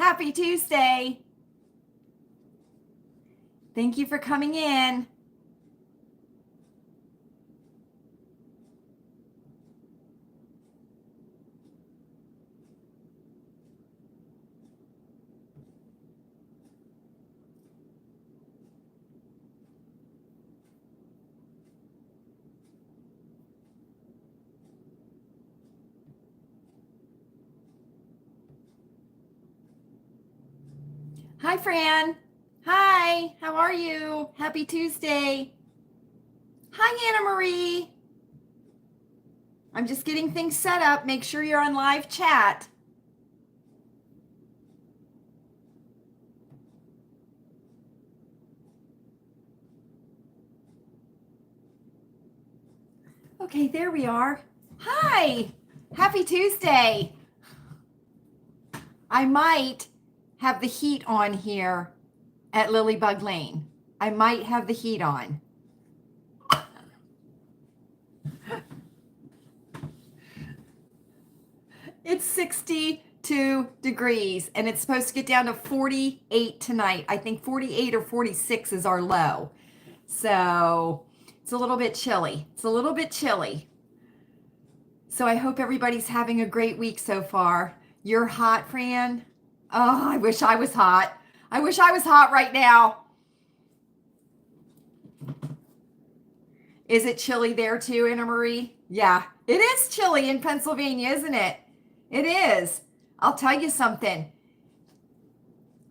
Happy Tuesday. Thank you for coming in. Hi, Fran. Hi, how are you? Happy Tuesday. Hi, Anna Marie. I'm just getting things set up. Make sure you're on live chat. Okay, there we are. Hi, happy Tuesday. I might have the heat on here at Lilleybugglane. I might have the heat on. It's 62 degrees and it's supposed to get down to 48 tonight. I think 48 or 46 is our low. So it's a little bit chilly. It's a little bit chilly. So I hope everybody's having a great week so far. You're hot, Fran? Oh, I wish I was hot. I wish I was hot right now. Is it chilly there too, Anna Marie? Yeah, it is chilly in Pennsylvania, isn't it? It is. I'll tell you something.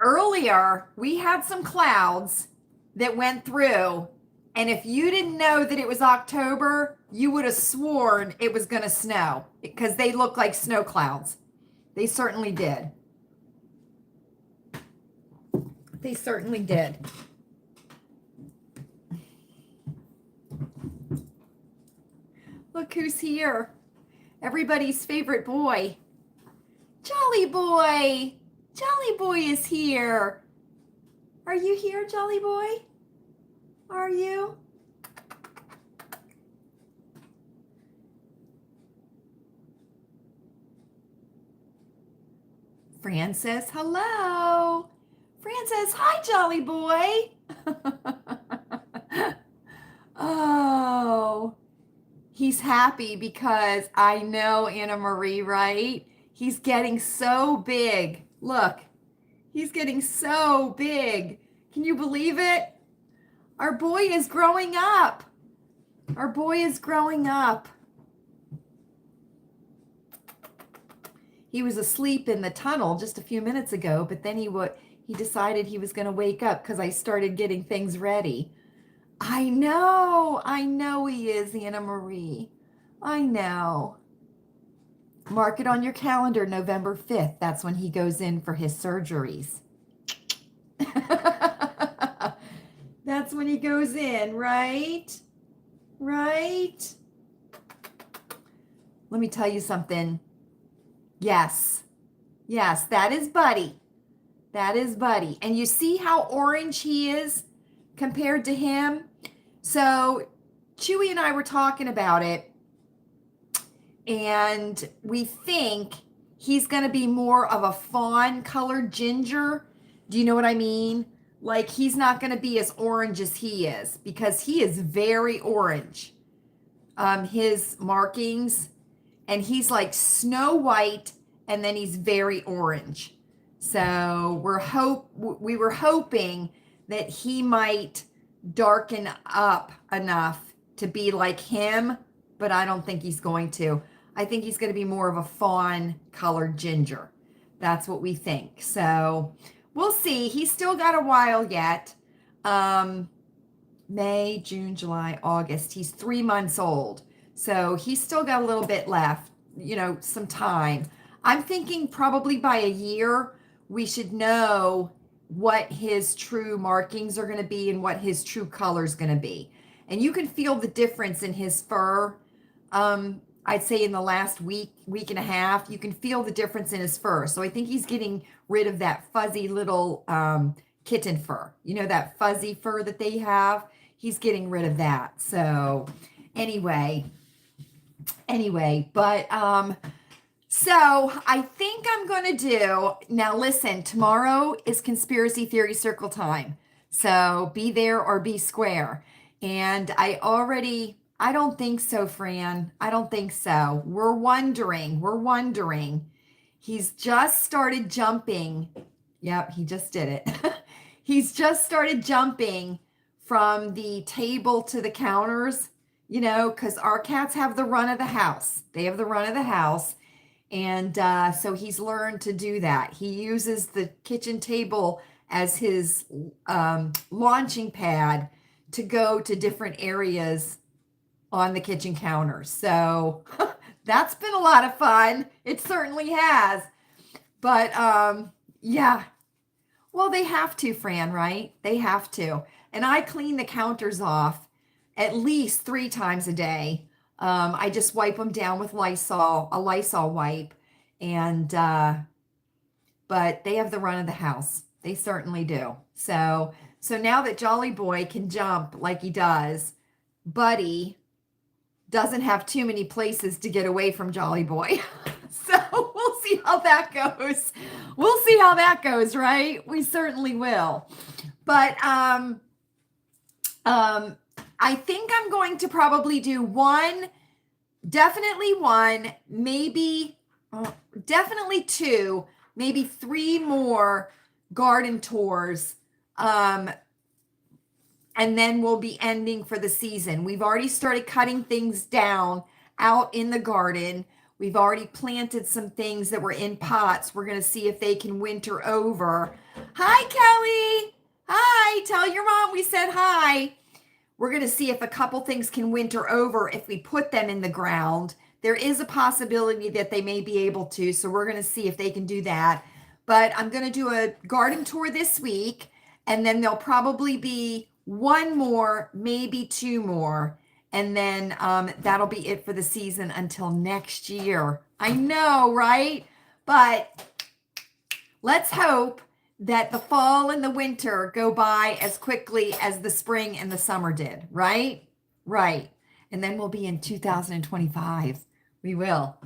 Earlier, we had some clouds that went through, and if you didn't know that it was October, you would have sworn it was going to snow because they look like snow clouds. They certainly did. They certainly did. Look who's here. Everybody's favorite boy. Jolly Boy. Jolly Boy is here. Are you here, Jolly Boy? Are you? Fran says hello. Fran says, hi, Jolly Boy. Oh, he's happy because I know Anna Marie, right? He's getting so big. Look, he's getting so big. Can you believe it? Our boy is growing up. Our boy is growing up. He was asleep in the tunnel just a few minutes ago, but then he decided he was going to wake up because I started getting things ready. I know he is, Anna Marie. I know. Mark it on your calendar, November 5th. That's when he goes in for his surgeries. That's when he goes in, right? Right? Let me tell you something. Yes. Yes, that is Buddy. That is Buddy. And you see how orange he is compared to him? So Chewy and I were talking about it, and we think he's going to be more of a fawn colored ginger. Do you know what I mean? Like, he's not going to be as orange as he is because he is very orange. His markings, and he's like snow white, and then he's very orange. So we were hoping that he might darken up enough to be like him, but I don't think he's going to. I think he's going to be more of a fawn colored ginger. That's what we think. So we'll see. He's still got a while yet. May, June, July, August. He's 3 months old. So he's still got a little bit left, some time. I'm thinking probably by a year, we should know what his true markings are going to be and what his true color is going to be. And you can feel the difference in his fur. I'd say in the last week and a half, you can feel the difference in his fur. So I think he's getting rid of that fuzzy little kitten fur. You know, that fuzzy fur that they have? He's getting rid of that. So anyway, but So I think I'm going to do, now listen, tomorrow is Conspiracy Theory Circle time. So be there or be square. And I don't think so, Fran. I don't think so. We're wondering. He's just started jumping. Yep, he just did it. He's just started jumping from the table to the counters, because our cats have the run of the house. They have the run of the house. And so he's learned to do that. He uses the kitchen table as his launching pad to go to different areas on the kitchen counter. So that's been a lot of fun. It certainly has. But yeah, well, they have to, Fran, right? They have to. And I clean the counters off at least 3 times a day. I just wipe them down with a Lysol wipe. And, but they have the run of the house. They certainly do. So now that Jolly Boy can jump like he does, Buddy doesn't have too many places to get away from Jolly Boy. So we'll see how that goes. We'll see how that goes, right? We certainly will. But I think I'm going to probably do definitely one, maybe definitely 2, maybe 3 more garden tours. And then we'll be ending for the season. We've already started cutting things down out in the garden. We've already planted some things that were in pots. We're going to see if they can winter over. Hi, Kelly. Hi. Tell your mom we said hi. We're going to see if a couple things can winter over if we put them in the ground. There is a possibility that they may be able to, so we're going to see if they can do that. But I'm going to do a garden tour this week, and then there'll probably be 1 more, maybe 2 more. And then that'll be it for the season until next year. I know, right? But let's hope that the fall and the winter go by as quickly as the spring and the summer did, right? Right. And then we'll be in 2025. We will.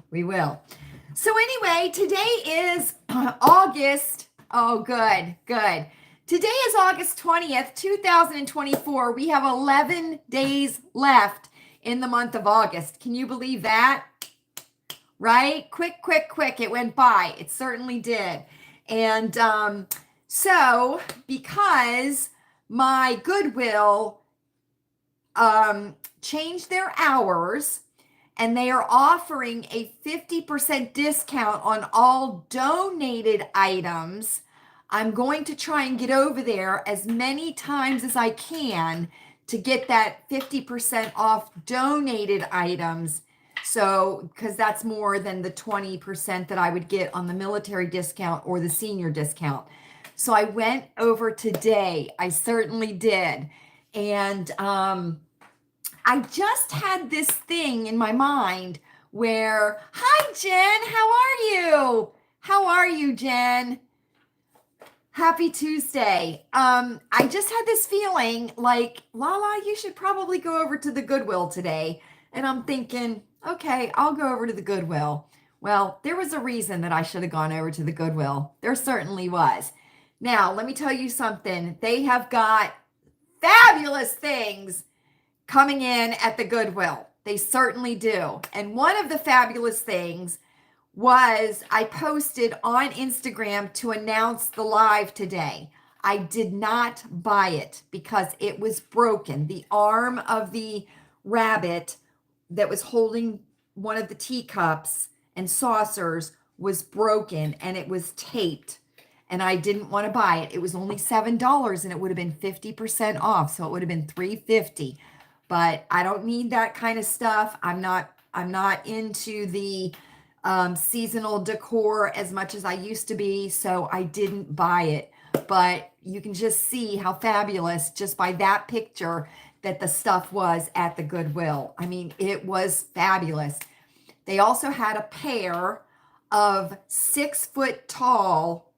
So anyway, today is August. Oh, good. Today is August 20th, 2024. We have 11 days left in the month of August. Can you believe that? Right? Quick. It went by. It certainly did. And so because my Goodwill changed their hours and they are offering a 50% discount on all donated items, I'm going to try and get over there as many times as I can to get that 50% off donated items. So, because that's more than the 20% that I would get on the military discount or the senior discount. So I went over today. I certainly did. And I just had this thing in my mind where, hi, Jen, How are you, Jen? Happy Tuesday. I just had this feeling like, Lala, you should probably go over to the Goodwill today. And I'm thinking, okay, I'll go over to the Goodwill. Well, there was a reason that I should have gone over to the Goodwill. There certainly was. Now, let me tell you something. They have got fabulous things coming in at the Goodwill. They certainly do. And one of the fabulous things was I posted on Instagram to announce the live today. I did not buy it because it was broken. The arm of the rabbit that was holding one of the teacups and saucers was broken and it was taped. And I didn't want to buy it. It was only $7 and it would have been 50% off. So it would have been $3.50. But I don't need that kind of stuff. I'm not into the seasonal decor as much as I used to be, so I didn't buy it. But you can just see how fabulous just by that picture that the stuff was at the Goodwill. I mean, it was fabulous. They also had a pair of 6-foot tall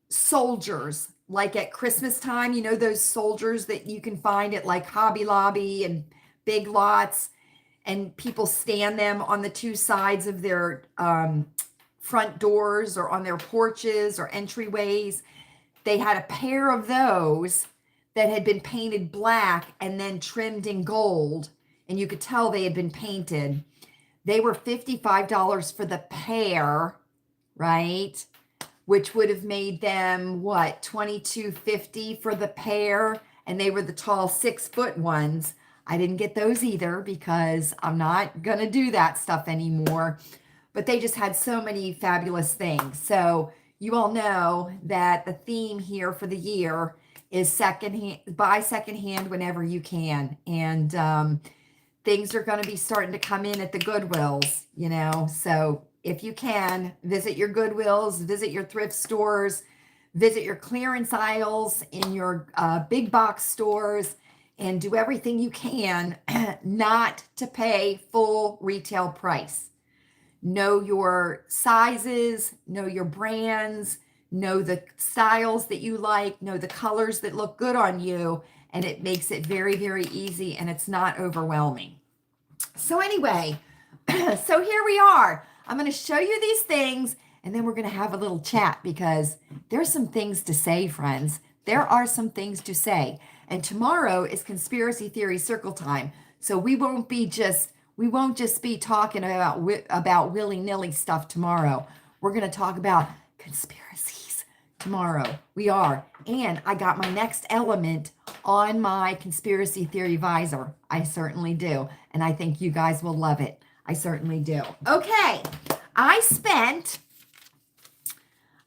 soldiers, like at Christmas time, those soldiers that you can find at like Hobby Lobby and Big Lots. and people stand them on the two sides of their front doors or on their porches or entryways. They had a pair of those that had been painted black and then trimmed in gold, and you could tell they had been painted. They were $55 for the pair, right? Which would have made them what, $22.50 for the pair, and they were the tall 6-foot ones. I didn't get those either because I'm not gonna do that stuff anymore. But they just had so many fabulous things. So you all know that the theme here for the year is secondhand, buy secondhand whenever you can, and things are going to be starting to come in at the Goodwills, you know. So if you can, visit your Goodwills, visit your thrift stores, visit your clearance aisles in your big box stores, and do everything you can not to pay full retail price. Know your sizes, know your brands, know the styles that you like, know the colors that look good on you, and it makes it very, very easy, and it's not overwhelming. So anyway, so here we are. I'm going to show you these things, and then we're going to have a little chat because there's some things to say, friends. There are some things to say. And tomorrow is Conspiracy Theory Circle time. So we won't just be talking about willy-nilly stuff tomorrow. We're going to talk about conspiracies tomorrow. We are. And I got my next element on my conspiracy theory visor. I certainly do. And I think you guys will love it. I certainly do. Okay. I spent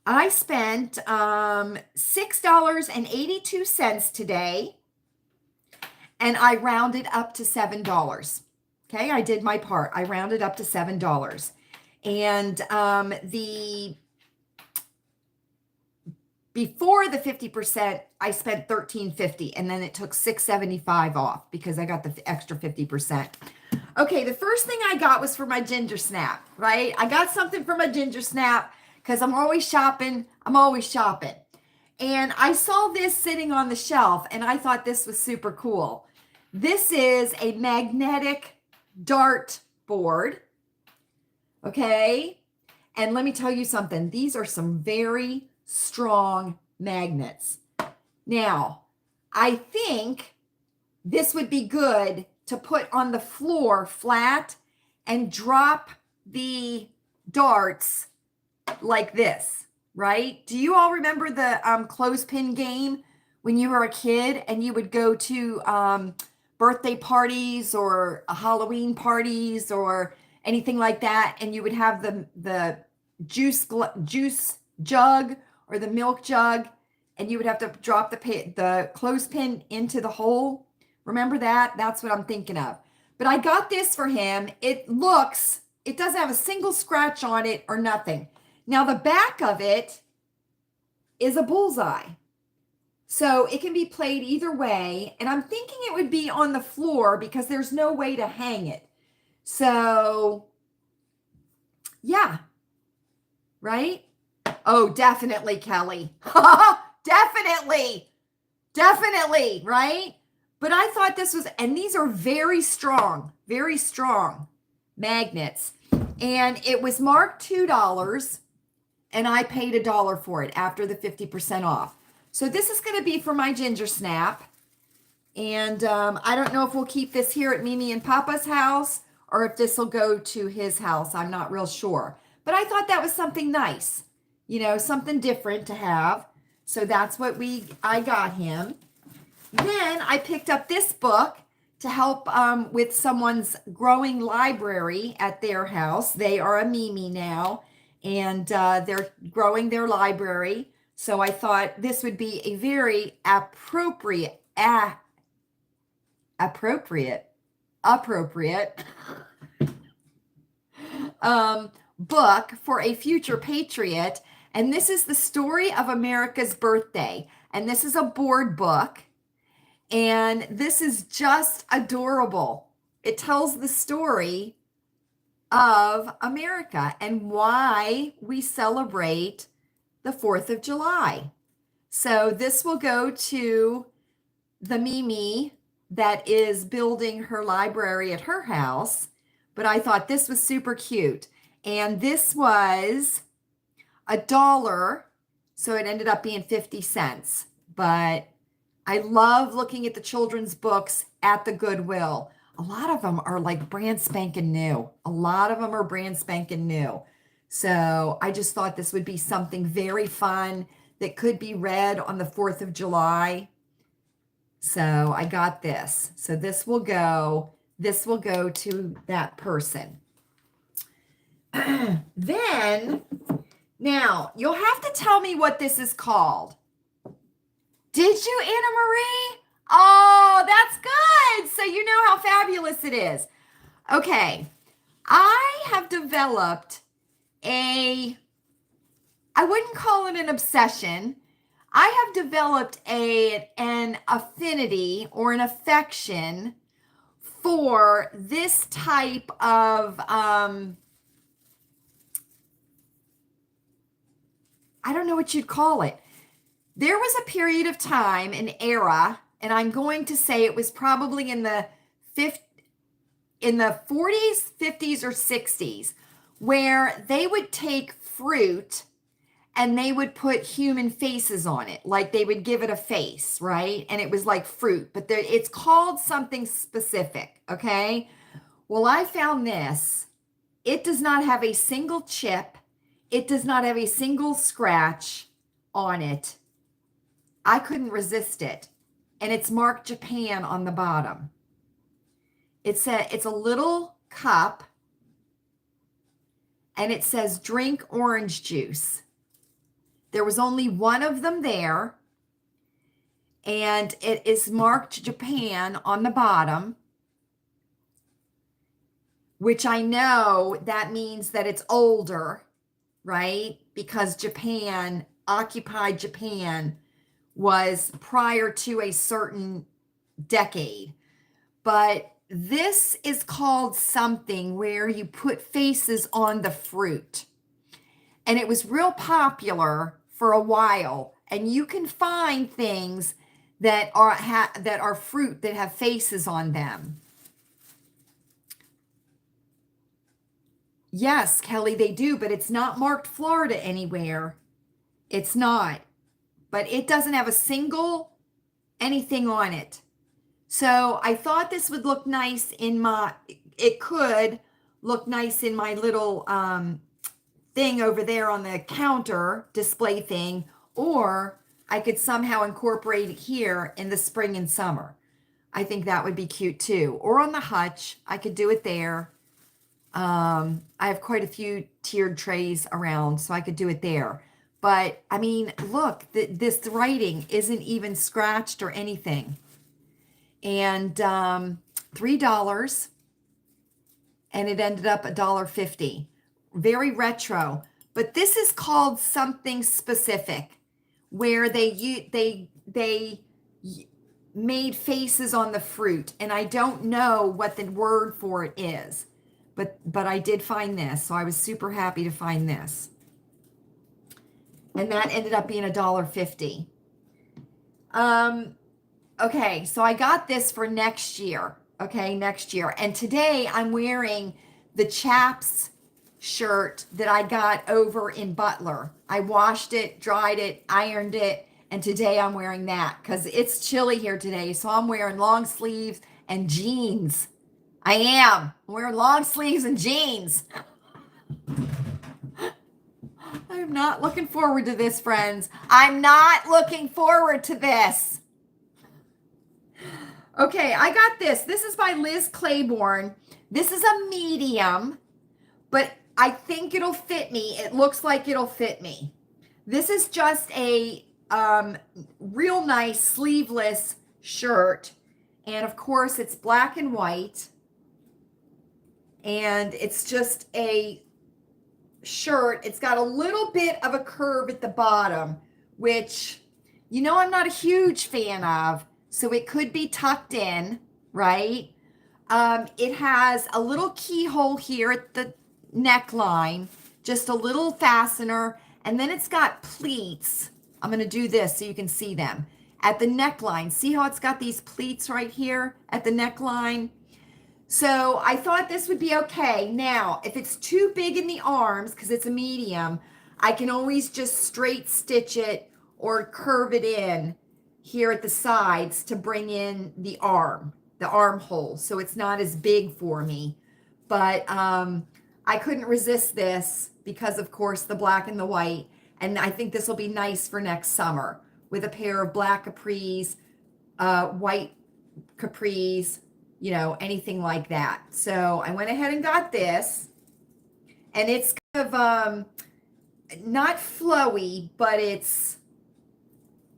$6.82 today, and I rounded up to $7. Okay, I did my part. I rounded up to $7. And before the 50%, I spent $13.50, and then it took $6.75 off because I got the extra 50%. Okay, the first thing I got was for my ginger snap, right? I got something for my ginger snap because I'm always shopping. And I saw this sitting on the shelf, and I thought this was super cool. This is a magnetic dart board, okay? And let me tell you something. These are some very strong magnets. Now, I think this would be good to put on the floor flat and drop the darts like this, right? Do you all remember the clothespin game when you were a kid and you would go to birthday parties or Halloween parties or anything like that, and you would have the juice jug or the milk jug, and you would have to drop the clothespin into the hole? Remember that? That's what I'm thinking of. But I got this for him. It doesn't have a single scratch on it or nothing. Now the back of it is a bullseye. So it can be played either way. And I'm thinking it would be on the floor because there's no way to hang it. So yeah, right? Oh, definitely, Kelly. Definitely, right? But I thought this was, and these are very strong magnets. And it was marked $2, and I paid $1 for it after the 50% off. So this is going to be for my ginger snap. And I don't know if we'll keep this here at Mimi and Papa's house or if this will go to his house. I'm not real sure. But I thought that was something nice, you know, something different to have. So that's what I got him. Then I picked up this book to help with someone's growing library at their house. They are a Mimi now, and they're growing their library. So I thought this would be a very appropriate book for a future patriot. And this is the story of America's birthday. And this is a board book. And this is just adorable. It tells the story of America and why we celebrate the 4th of July. So this will go to the Mimi that is building her library at her house, but I thought this was super cute. And this was $1, so it ended up being 50 cents. But I love looking at the children's books at the Goodwill. A lot of them are like brand spanking new. A lot of them are brand spanking new. So I just thought this would be something very fun that could be read on the 4th of July. So I got this. So this will go to that person. Then, now, you'll have to tell me what this is called. Did you, Anna Marie? Oh, that's good. So you know how fabulous it is. Okay, I have developed I wouldn't call it an obsession. I have developed an affinity or an affection for this type of, I don't know what you'd call it. There was a period of time, an era, and I'm going to say it was probably in the 40s, 50s, or 60s, where they would take fruit and they would put human faces on it. Like they would give it a face, right? And it was like fruit, but it's called something specific, okay? Well, I found this. It does not have a single chip. It does not have a single scratch on it. I couldn't resist it. And it's marked Japan on the bottom. It's a little cup, and it says drink orange juice. There was only one of them there, and it is marked Japan on the bottom, which I know that means that it's older, right? Because Japan, occupied Japan, was prior to a certain decade. But this is called something where you put faces on the fruit. And it was real popular for a while. And you can find things that are fruit that have faces on them. Yes, Kelly, they do, but it's not marked Florida anywhere. It's not. But it doesn't have a single anything on it. So I thought this would look nice it could look nice in my little thing over there on the counter display thing, or I could somehow incorporate it here in the spring and summer. I think that would be cute too. Or on the hutch, I could do it there. I have quite a few tiered trays around, so I could do it there. But I mean, look, this writing isn't even scratched or anything. And $3, and it ended up $1.50. Very retro. But this is called something specific, where they made faces on the fruit, and I don't know what the word for it is. But I did find this, so I was super happy to find this. And that ended up being $1.50. Okay, so I got this for next year. Okay, next year. And today I'm wearing the Chaps shirt that I got over in Butler. I washed it, dried it, ironed it, and today I'm wearing that because it's chilly here today. So I'm wearing long sleeves and jeans. I am. I'm wearing long sleeves and jeans. I'm not looking forward to this, friends. I'm not looking forward to this. Okay, I got this. This is by Liz Claiborne. This is a medium, but I think it'll fit me. It looks like it'll fit me. This is just a real nice sleeveless shirt. And of course, it's black and white. And it's just a shirt. It's got a little bit of a curve at the bottom, which, you know, I'm not a huge fan of. So it could be tucked in, right? It has a little keyhole here at the neckline, just a little fastener, and then it's got pleats. I'm going to do this so you can see them. at the neckline. See how it's got these pleats right here at the neckline? So I thought this would be okay. Now, if it's too big in the arms, because it's a medium, I can always just straight stitch it or curve it in here at the sides to bring in the armhole, so it's not as big for me. But I couldn't resist this because, of course, the black and the white. And I think this will be nice for next summer with a pair of black capris, white capris, you know, anything like that. So I went ahead and got this, and it's kind of not flowy, but it's,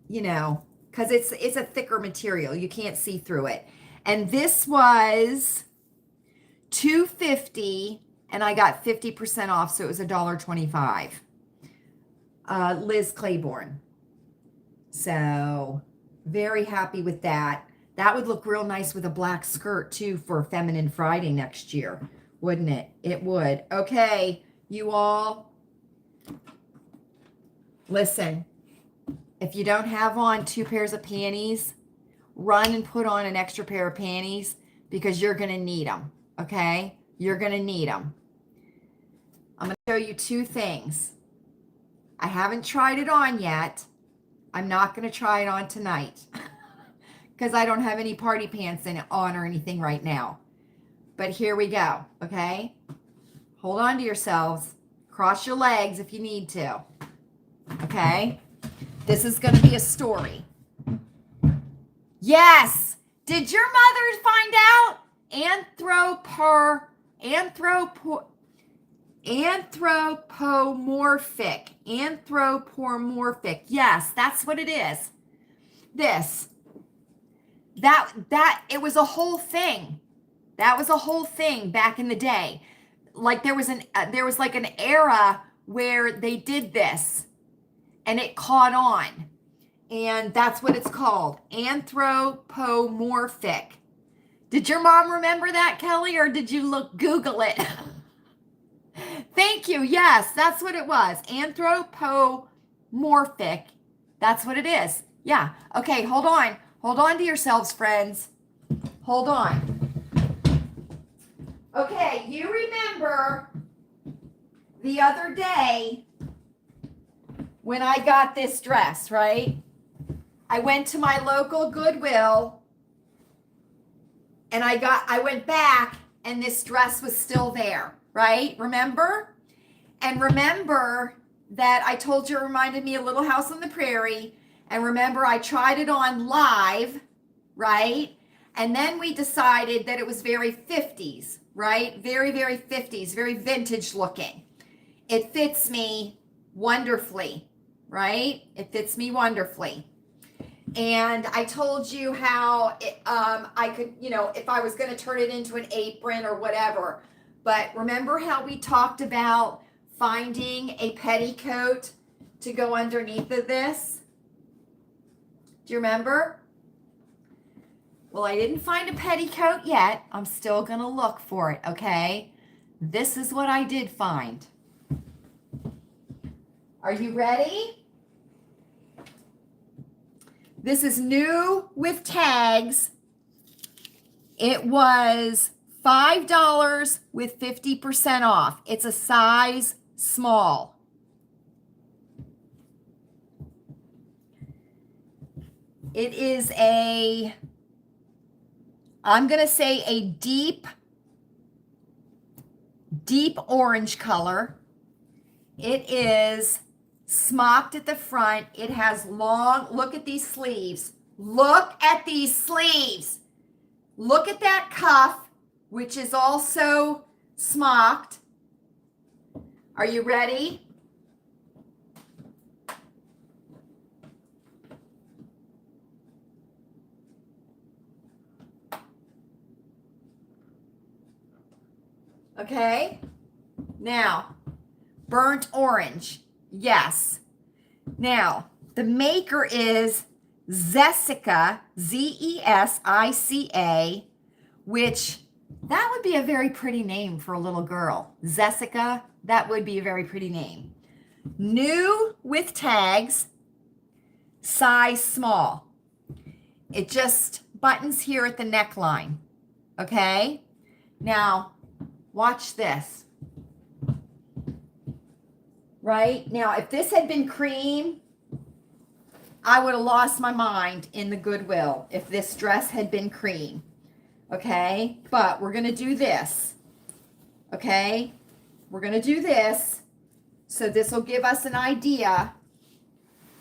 you know, because it's a thicker material. You can't see through it. And this was $2.50, and I got 50% off, so it was $1.25. Liz Claiborne. So very happy with that. That would look real nice with a black skirt too for Feminine Friday next year, wouldn't it? It would. Okay, you all, listen, if you don't have on 2 pairs of panties, run and put on an extra pair of panties because you're going to need them, okay? You're going to need them. I'm going to show you 2 things. I haven't tried it on yet. I'm not going to try it on tonight because I don't have any party pants on or anything right now. But here we go, okay? Hold on to yourselves. Cross your legs if you need to, okay? This is going to be a story. Yes! Did your mother find out? Anthropomorphic. Yes, that's what it is. This. That it was a whole thing. That was a whole thing back in the day. Like there was like an era where they did this and it caught on. And that's what it's called. Anthropomorphic. Did your mom remember that, Kelly, or did you Google it? Thank you. Yes, that's what it was. Anthropomorphic. That's what it is. Yeah. Okay, hold on. Hold on to yourselves, friends. Hold on. Okay, you remember the other day when I got this dress, right? I went to my local Goodwill and I went back and this dress was still there, right? Remember? And remember that I told you it reminded me of Little House on the Prairie. And remember, I tried it on live, right? And then we decided that it was very 50s, right? Very, very 50s, very vintage looking. It fits me wonderfully, right? It fits me wonderfully. And I told you how I could, you know, if I was going to turn it into an apron or whatever. But remember how we talked about finding a petticoat to go underneath of this? Do you remember? Well, I didn't find a petticoat yet. I'm still going to look for it, okay? This is what I did find. Are you ready? This is new with tags. It was $5 with 50% off. It's a size small. It is I'm going to say a deep orange color. It is smocked at the front. It has long, look at these sleeves. Look at these sleeves. Look at that cuff, which is also smocked. Are you ready? Okay. Now, burnt orange. Yes. Now, the maker is Zesica, Zesica, which that would be a very pretty name for a little girl. Zesica, that would be a very pretty name. New with tags, size small. It just buttons here at the neckline. Okay? Now, watch this. Right? Now, if this had been cream, I would have lost my mind in the Goodwill if this dress had been cream. Okay? But we're going to do this. Okay? We're going to do this. So this will give us an idea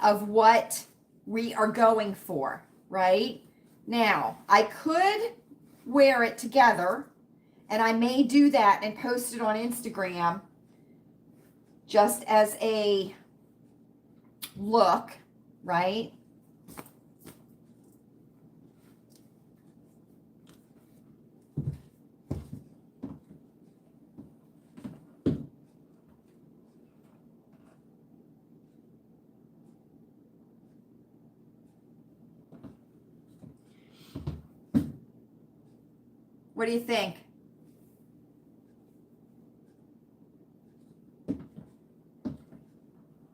of what we are going for, right? Now, I could wear it together, and I may do that and post it on Instagram just as a look, right? What do you think?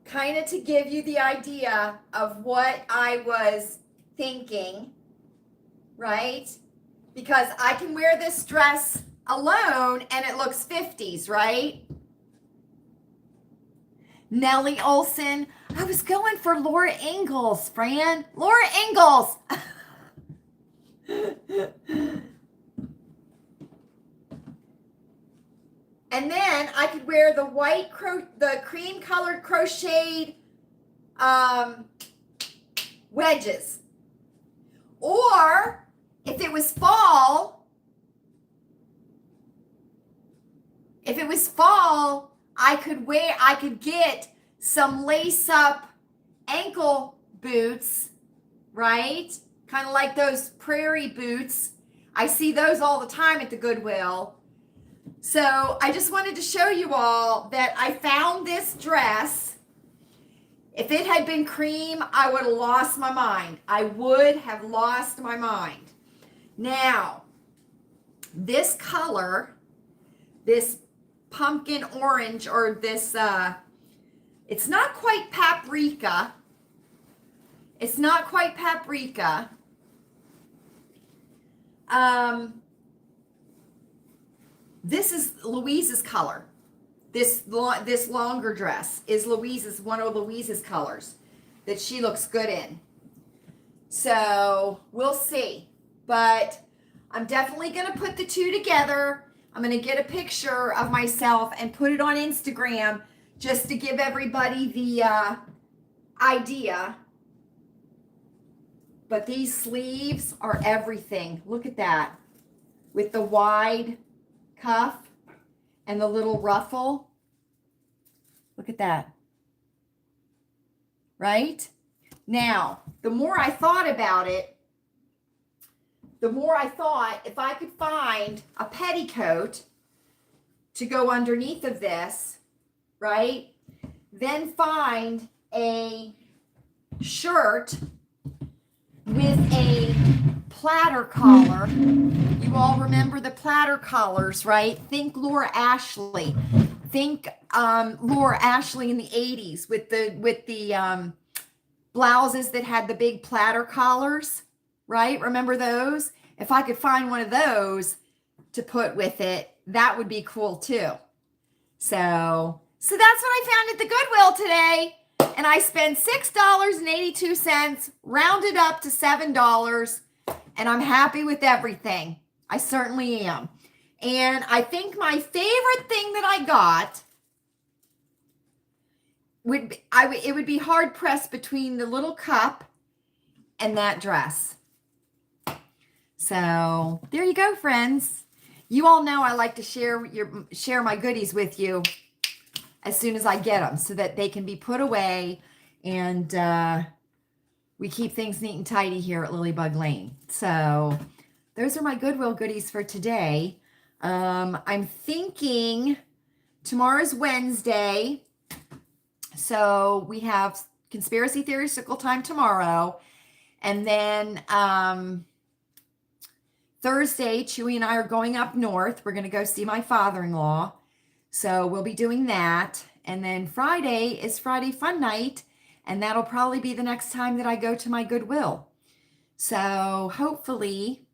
Kind of to give you the idea of what I was thinking, right? Because I can wear this dress alone and it looks 50s, right? Nellie Olson. I was going for Laura Ingalls, Fran. Laura Ingalls. And then I could wear the the cream colored crocheted wedges. Or if it was fall, I could get some lace up ankle boots, right? Kind of like those prairie boots. I see those all the time at the Goodwill. So I just wanted to show you all that I found this dress. If it had been cream, I would have lost my mind. I would have lost my mind. Now, this color, this pumpkin orange, or this, it's not quite paprika. It's not quite paprika. This is Louise's color. This longer dress is one of Louise's colors that she looks good in. So we'll see. But I'm definitely going to put the two together. I'm going to get a picture of myself and put it on Instagram just to give everybody the idea. But these sleeves are everything. Look at that. With the wide cuff and the little ruffle. Look at that. Right? Now, the more I thought about it, the more I thought if I could find a petticoat to go underneath of this, right? Then find a shirt with a platter collar. You all remember the platter collars, right? Think Laura Ashley. Think Laura Ashley in the 80s with the blouses that had the big platter collars, right? Remember those? If I could find one of those to put with it, that would be cool too. So that's what I found at the Goodwill today. And I spent $6.82, rounded up to $7, and I'm happy with everything. I certainly am. And I think my favorite thing that I got it would be hard pressed between the little cup and that dress. So there you go, friends. You all know I like to share my goodies with you as soon as I get them so that they can be put away, and we keep things neat and tidy here at Lilleybugglane. So those are my Goodwill goodies for today. I'm thinking tomorrow's Wednesday, so we have Conspiracy Theory Circle Time tomorrow, and then Thursday, Chewy and I are going up north. We're going to go see my father-in-law. So we'll be doing that. And then Friday is Friday Fun Night. And that'll probably be the next time that I go to my Goodwill. So hopefully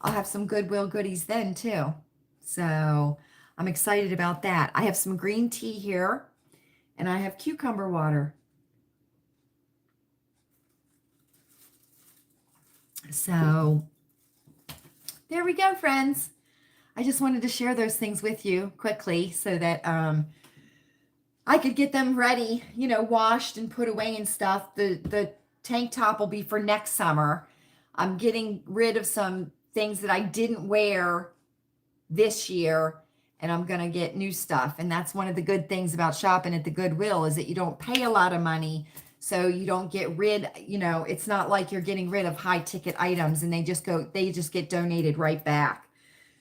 I'll have some Goodwill goodies then too. So I'm excited about that. I have some green tea here and I have cucumber water. So there we go, friends. I just wanted to share those things with you quickly so that I could get them ready, you know, washed and put away and stuff. The tank top will be for next summer. I'm getting rid of some things that I didn't wear this year, and I'm going to get new stuff. And that's one of the good things about shopping at the Goodwill is that you don't pay a lot of money. So you don't get rid, you know, it's not like you're getting rid of high ticket items and they just get donated right back.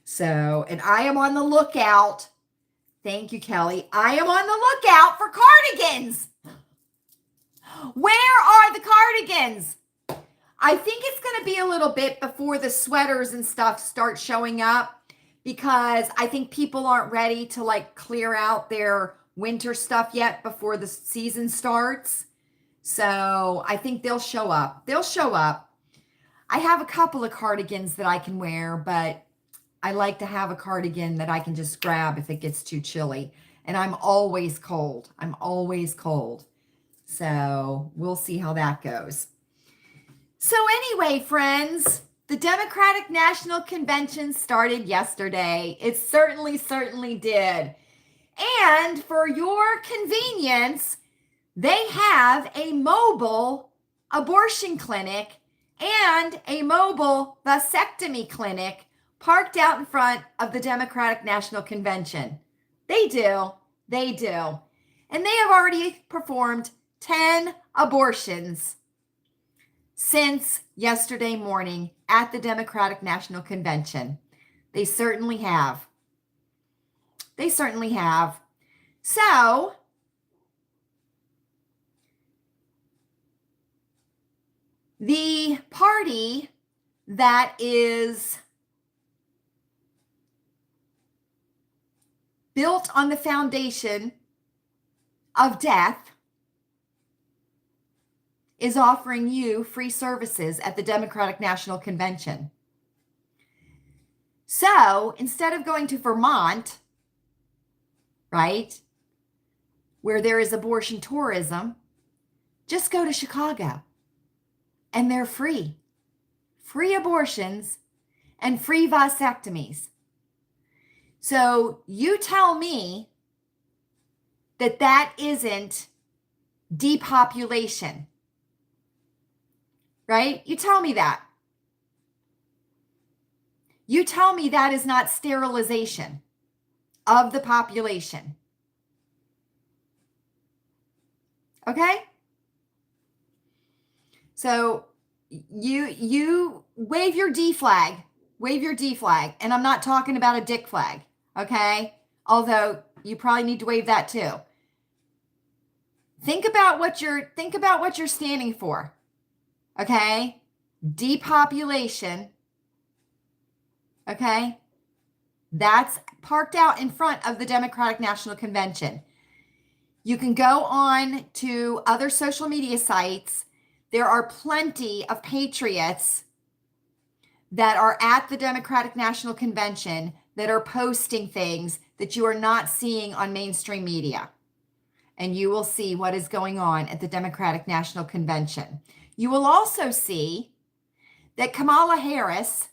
So, and I am on the lookout. Thank you, Kelly. I am on the lookout for cardigans. Where are the cardigans? I think it's going to be a little bit before the sweaters and stuff start showing up because I think people aren't ready to like clear out their winter stuff yet before the season starts. So I think they'll show up. They'll show up. I have a couple of cardigans that I can wear, but I like to have a cardigan that I can just grab if it gets too chilly. And I'm always cold. I'm always cold. So we'll see how that goes. So anyway, friends, the Democratic National Convention started yesterday. It certainly did. And for your convenience, they have a mobile abortion clinic and a mobile vasectomy clinic parked out in front of the Democratic National Convention. They do. They do. And they have already performed 10 abortions since yesterday morning at the Democratic National Convention. They certainly have. They certainly have. So, the party that is built on the foundation of death is offering you free services at the Democratic National Convention. So instead of going to Vermont, right, where there is abortion tourism, just go to Chicago and they're free. Free abortions and free vasectomies. So you tell me that that isn't depopulation, right? You tell me that. You tell me that is not sterilization of the population. Okay? So you wave your D flag. Wave your D flag. And I'm not talking about a dick flag. Okay? Although you probably need to wave that too. Think about what you're standing for. Okay? Depopulation. Okay? That's parked out in front of the Democratic National Convention. You can go on to other social media sites. There are plenty of patriots that are at the Democratic National Convention that are posting things that you are not seeing on mainstream media. And you will see what is going on at the Democratic National Convention. You will also see that Kamala Harris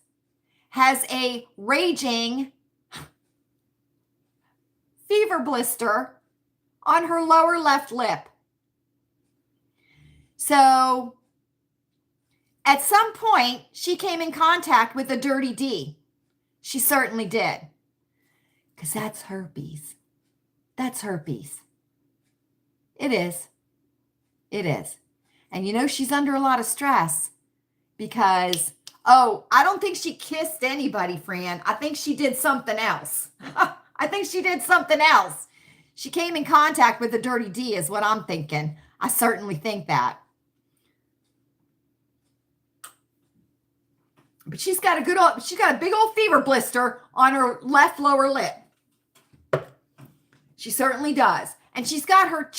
has a raging fever blister on her lower left lip. So at some point, she came in contact with a dirty D. She certainly did. Because that's herpes. That's herpes. It is. It is. And you know, she's under a lot of stress because, oh, I don't think she kissed anybody, Fran. I think she did something else. I think she did something else. She came in contact with a dirty D is what I'm thinking. I certainly think that. But she's got a big old fever blister on her left lower lip. She certainly does. And she's got her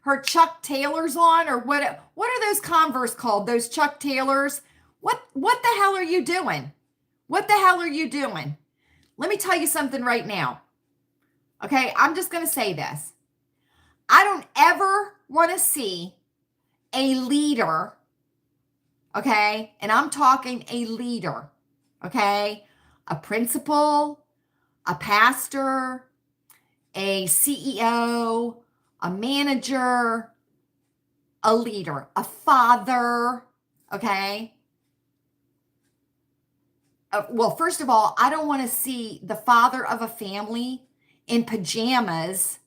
her Chuck Taylors on, or what are those Converse called? Those Chuck Taylors? What the hell are you doing? What the hell are you doing? Let me tell you something right now. Okay, I'm just going to say this. I don't ever want to see a leader, okay? And I'm talking a leader, okay? A principal, a pastor, a CEO, a manager, a leader, a father, okay? Well, first of all, I don't want to see the father of a family in pajamas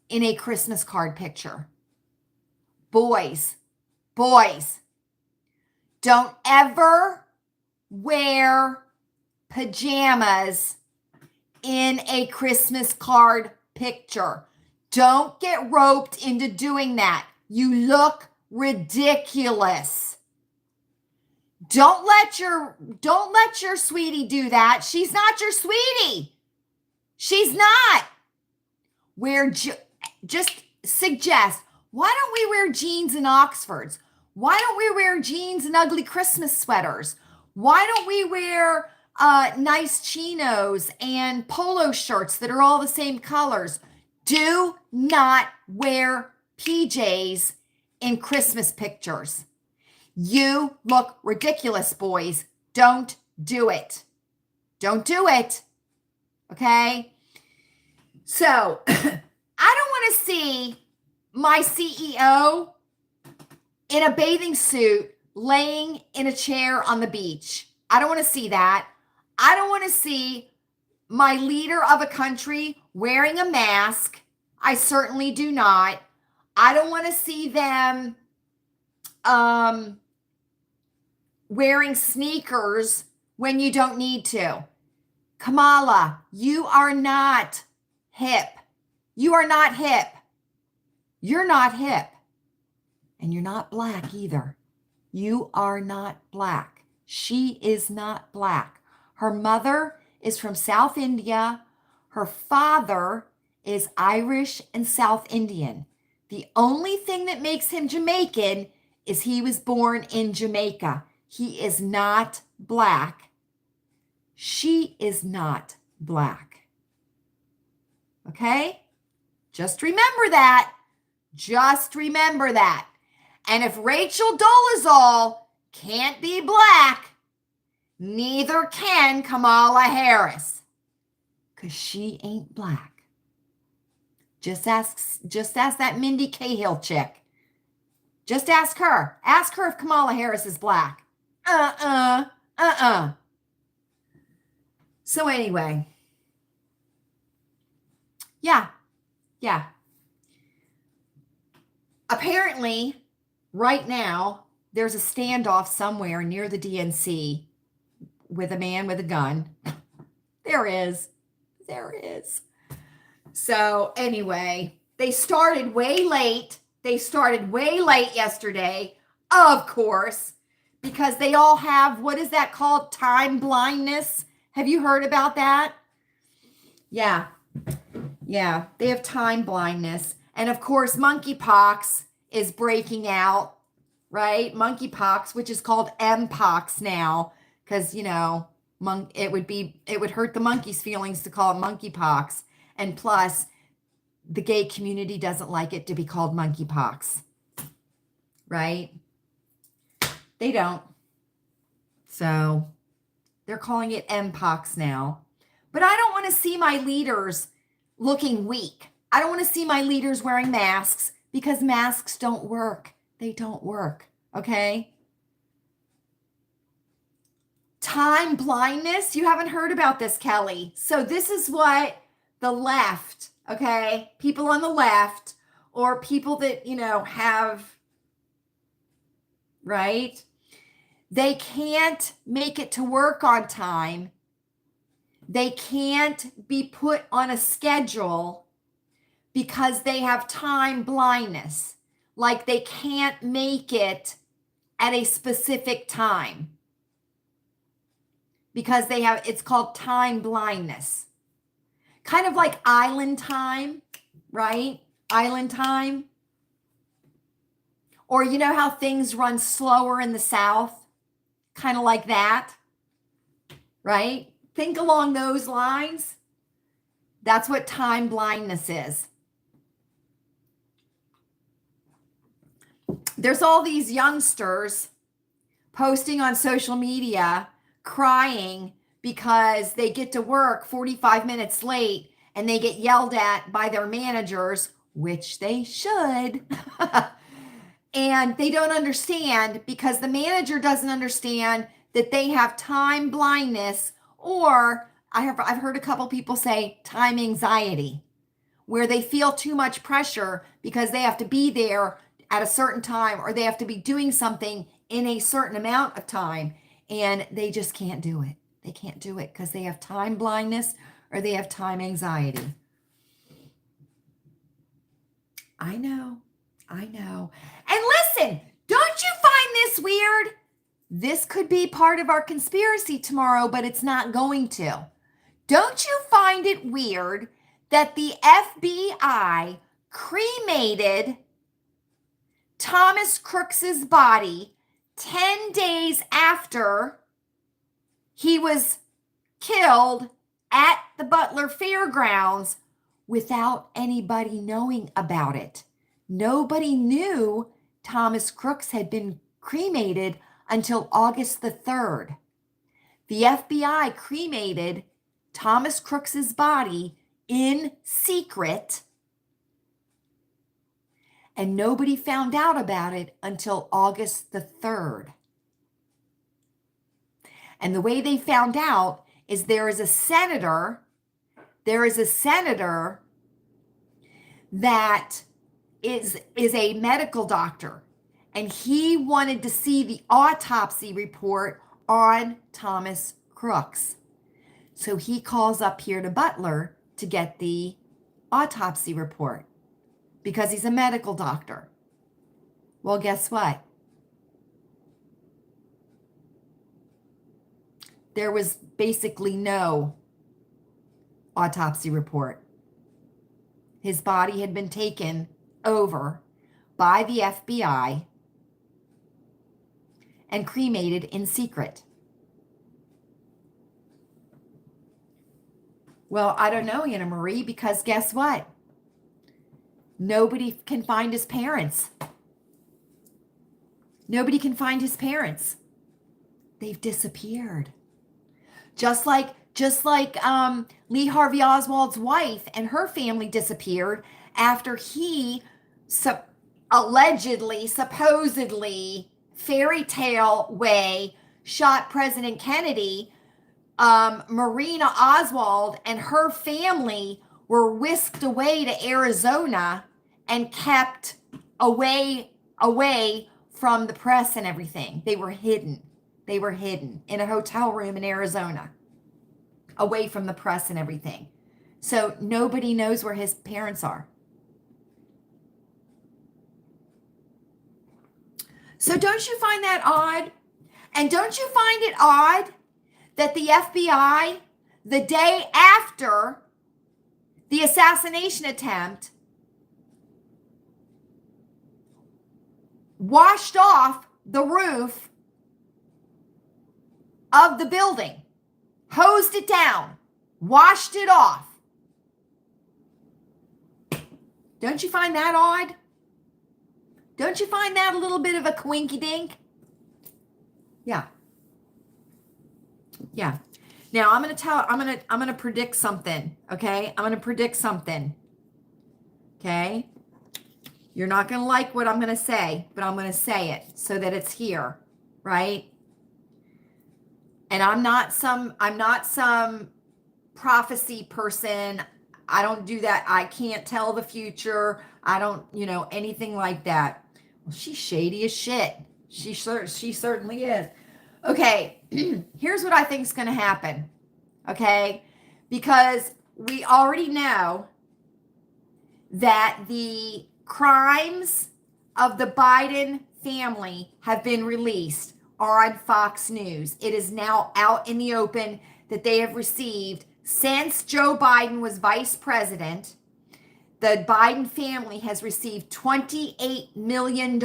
in a Christmas card picture. Boys, don't ever wear pajamas in a Christmas card picture. Don't get roped into doing that. You look ridiculous. Don't let your sweetie do that. She's not your sweetie. She's not. Just suggest, why don't we wear jeans and Oxfords? Why don't we wear jeans and ugly Christmas sweaters? Why don't we wear nice chinos and polo shirts that are all the same colors? Do not wear PJs in Christmas pictures. You look ridiculous, boys. Don't do it. Don't do it. Okay? So, I don't want to see my CEO in a bathing suit laying in a chair on the beach. I don't want to see that. I don't want to see my leader of a country wearing a mask. I certainly do not. I don't want to see them wearing sneakers when you don't need to. Kamala, you are not hip. You are not hip. You're not hip. And you're not black either. You are not black. She is not black. Her mother is from South India. Her father is Irish and South Indian. The only thing that makes him Jamaican is he was born in Jamaica. He is not black. She is not black. Okay? Just remember that. Just remember that. And if Rachel Dolezal can't be black, neither can Kamala Harris, because she ain't black. Just ask that Mindy Cahill chick. Just ask her. Ask her if Kamala Harris is black. So anyway, yeah. Apparently, right now, there's a standoff somewhere near the DNC with a man with a gun. There is. So anyway, they started way late. Yesterday, of course, because they all have, what is that called? Time blindness. Have you heard about that? Yeah, they have time blindness. And of course, monkeypox is breaking out, right? Monkeypox, which is called Mpox now, because, it would hurt the monkey's feelings to call it monkeypox. And plus, the gay community doesn't like it to be called monkeypox, right? They don't. So they're calling it Mpox now. But I don't want to see my leaders looking weak. I don't want to see my leaders wearing masks, because masks don't work. They don't work, okay? Time blindness. You haven't heard about this, Kelly. So this is what the left, okay, people on the left, or people that, have, right? They can't make it to work on time. They can't be put on a schedule because they have time blindness. Like they can't make it at a specific time because it's called time blindness. Kind of like island time, right? island time. Or you know how things run slower in the South? Kind of like that, right? Think along those lines. That's what time blindness is. There's all these youngsters posting on social media crying because they get to work 45 minutes late and they get yelled at by their managers, which they should. And they don't understand because the manager doesn't understand that they have time blindness, or I've heard a couple people say time anxiety, where they feel too much pressure because they have to be there at a certain time or they have to be doing something in a certain amount of time, and they just can't do it. They can't do it because they have time blindness or they have time anxiety. I know. And listen, don't you find this weird? This could be part of our conspiracy tomorrow, but it's not going to. Don't you find it weird that the FBI cremated Thomas Crooks's body 10 days after he was killed at the Butler Fairgrounds without anybody knowing about it? Nobody knew Thomas Crooks had been cremated until August the 3rd. The FBI cremated Thomas Crooks's body in secret, and nobody found out about it until August the 3rd. And the way they found out is there is a senator that is a medical doctor, and he wanted to see the autopsy report on Thomas Crooks. So he calls up here to Butler to get the autopsy report because he's a medical doctor. Well, guess what? There was basically no autopsy report. His body had been taken over by the FBI and cremated in secret. Well, I don't know, Anna Marie, because guess what? Nobody can find his parents. Nobody can find his parents. They've disappeared. Just like Lee Harvey Oswald's wife and her family disappeared after he supposedly, fairy tale way, shot President Kennedy. Marina Oswald and her family were whisked away to Arizona and kept away from the press and everything. They were hidden in a hotel room in Arizona, away from the press and everything. So nobody knows where his parents are. So don't you find that odd? And don't you find it odd that the FBI, the day after the assassination attempt, washed off the roof of the building, hosed it down, washed it off? Don't you find that odd? Don't you find that a little bit of a coinky-dink? Yeah. Now I'm going to predict something, okay? I'm going to predict something. Okay? You're not going to like what I'm going to say, but I'm going to say it so that it's here, right? And I'm not some prophecy person. I don't do that. I can't tell the future. I don't, anything like that. Well, she's shady as shit. She certainly is. Okay, here's what I think is going to happen. Okay, because we already know that the crimes of the Biden family have been released on Fox News. It is now out in the open that they have received, since Joe Biden was vice president, the Biden family has received $28 million,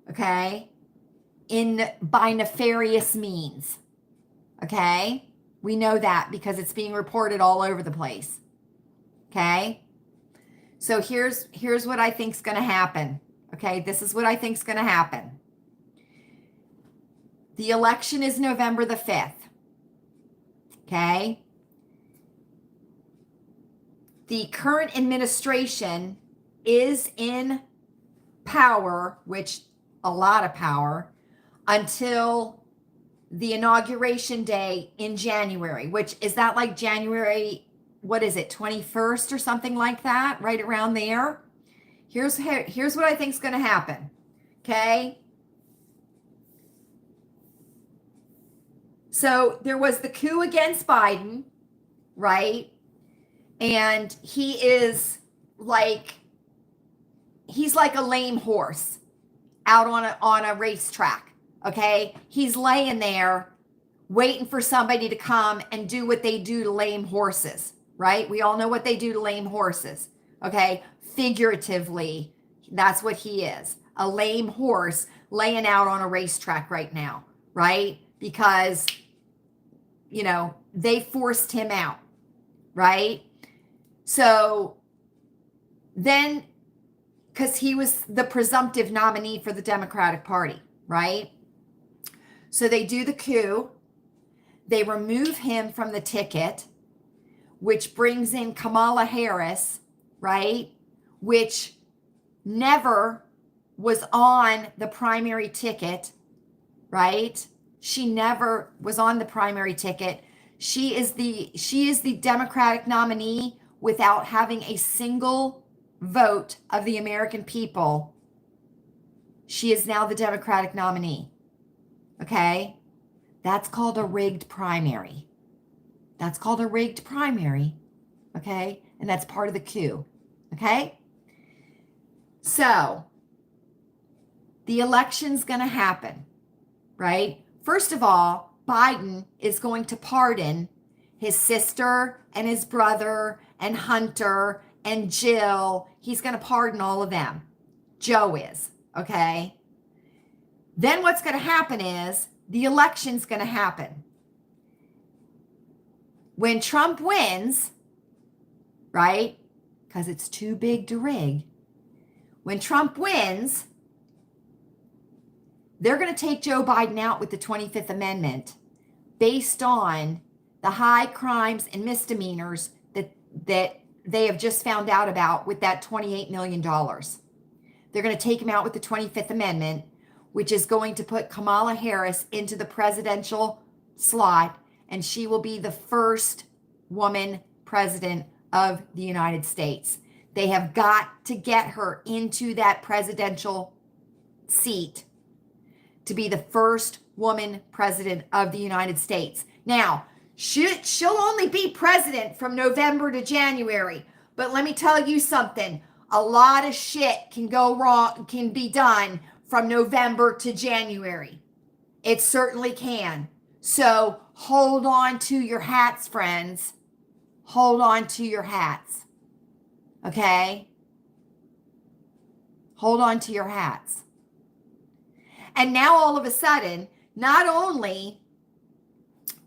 okay, by nefarious means, okay? We know that because it's being reported all over the place, okay? So here's what I think is going to happen, okay? This is what I think is going to happen. The election is November the 5th, okay? The current administration is in power, which a lot of power, until the inauguration day in January, which is that like January, what is it, 21st or something like that, right around there. Here's what I think is going to happen, okay? So there was the coup against Biden, right? And he's like a lame horse out on a racetrack, okay? He's laying there waiting for somebody to come and do what they do to lame horses, right? We all know what they do to lame horses, okay? Figuratively, that's what he is, a lame horse laying out on a racetrack right now, right? Because, you know, they forced him out, right? So then, because he was the presumptive nominee for the Democratic Party, right? So they do the coup. They remove him from the ticket, which brings in Kamala Harris, right? Which never was on the primary ticket, right? She never was on the primary ticket. She is the Democratic nominee without having a single vote of the American people. She is now the Democratic nominee. Okay? That's called a rigged primary. That's called a rigged primary. Okay? And that's part of the coup. Okay? So, the election's going to happen, right? First of all, Biden is going to pardon his sister and his brother and Hunter and Jill. He's going to pardon all of them. Joe is, okay? Then what's going to happen is the election's going to happen. When Trump wins, right? Because it's too big to rig. When Trump wins, they're going to take Joe Biden out with the 25th Amendment based on the high crimes and misdemeanors that they have just found out about with that $28 million. They're going to take him out with the 25th Amendment, which is going to put Kamala Harris into the presidential slot, and she will be the first woman president of the United States. They have got to get her into that presidential seat to be the first woman president of the United States. Now, she'll only be president from November to January, but let me tell you something. A lot of shit can go wrong, can be done from November to January. It certainly can. So hold on to your hats, friends. Hold on to your hats. Okay? Hold on to your hats. And now all of a sudden, not only,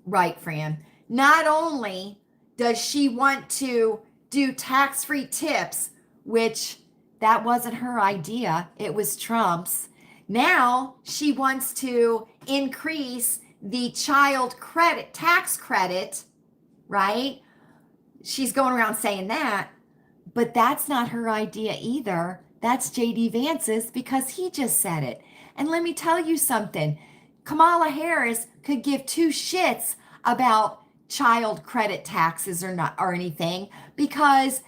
right, Fran, not only does she want to do tax-free tips, which that wasn't her idea, it was Trump's. Now she wants to increase the child credit, tax credit, right? She's going around saying that, but that's not her idea either. That's J.D. Vance's because he just said it. And let me tell you something. Kamala Harris could give two shits about child credit taxes or anything because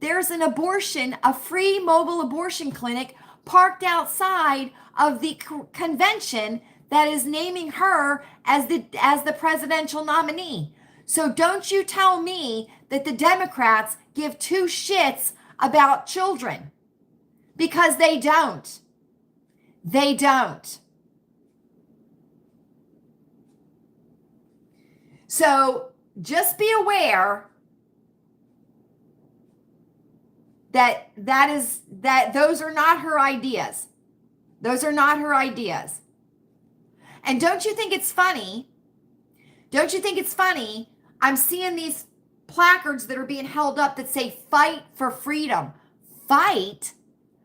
there's an abortion, a free mobile abortion clinic parked outside of the convention that is naming her as the presidential nominee. So don't you tell me that the Democrats give two shits about children, because they don't. They don't. So just be aware that those are not her ideas. Those are not her ideas. And don't you think it's funny? Don't you think it's funny? I'm seeing these placards that are being held up that say fight for freedom. Fight?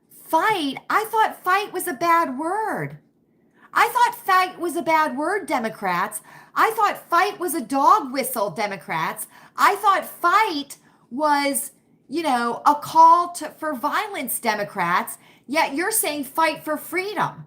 Fight? I thought fight was a bad word. I thought fight was a bad word, Democrats. I thought fight was a dog whistle, Democrats. I thought fight was, a call for violence, Democrats. Yet you're saying fight for freedom.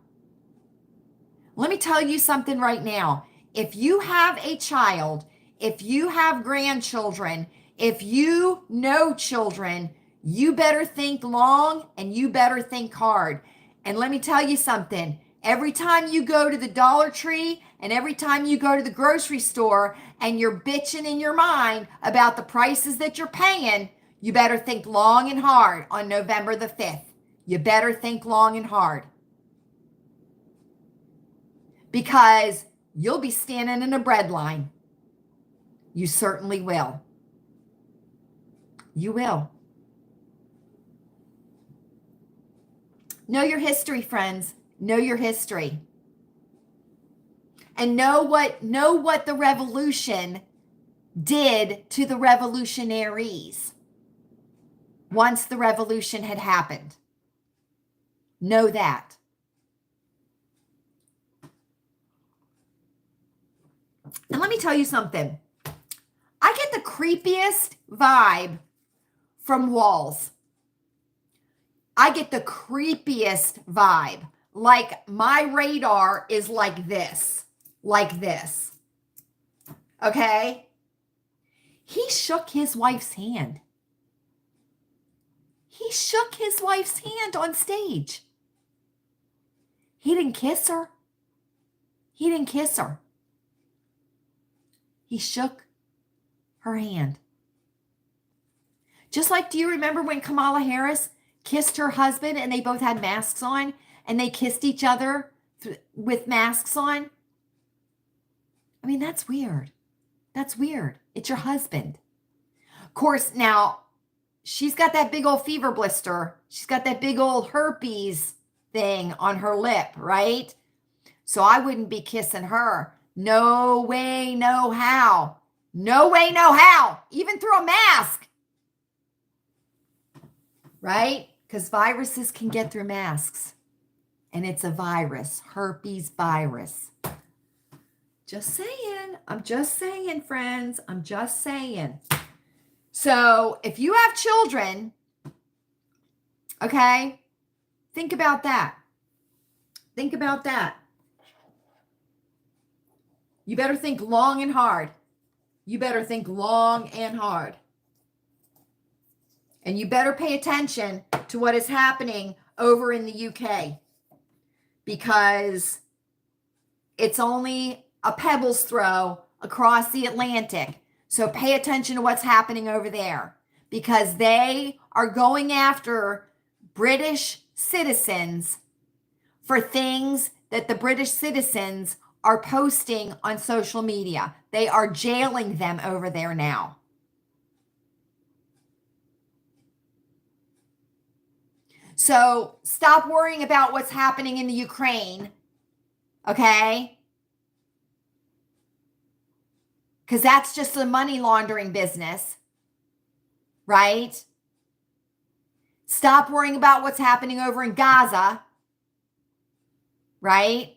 Let me tell you something right now. If you have a child, if you have grandchildren, if you know children, you better think long and you better think hard. And let me tell you something. Every time you go to the Dollar Tree and every time you go to the grocery store and you're bitching in your mind about the prices that you're paying, you better think long and hard on November the 5th. You better think long and hard. Because you'll be standing in a bread line. You certainly will. You will. Know your history, friends. Know your history. And know what the revolution did to the revolutionaries once the revolution had happened. Know that. And let me tell you something. I get the creepiest vibe from walls. I get the creepiest vibe. Like my radar is like this. Like this. Okay? He shook his wife's hand. He shook his wife's hand on stage. He didn't kiss her. He didn't kiss her. He shook her hand. Just like, do you remember when Kamala Harris kissed her husband and they both had masks on and they kissed each other with masks on? I mean, that's weird. That's weird. It's your husband. Of course, now, she's got that big old fever blister. She's got that big old herpes thing on her lip, right? So I wouldn't be kissing her. No way, no how. No way, no how. Even through a mask. Right? Because viruses can get through masks. And it's a virus. Herpes virus. Just saying. I'm just saying, friends. I'm just saying. So if you have children, okay, think about that. Think about that. You better think long and hard. You better think long and hard. And you better pay attention to what is happening over in the UK. Because it's only a pebble's throw across the Atlantic. So pay attention to what's happening over there. Because they are going after British citizens for things that the British citizens are posting on social media. They are jailing them over there now. So stop worrying about what's happening in the Ukraine, okay? Because that's just a money laundering business, right? Stop worrying about what's happening over in Gaza, right?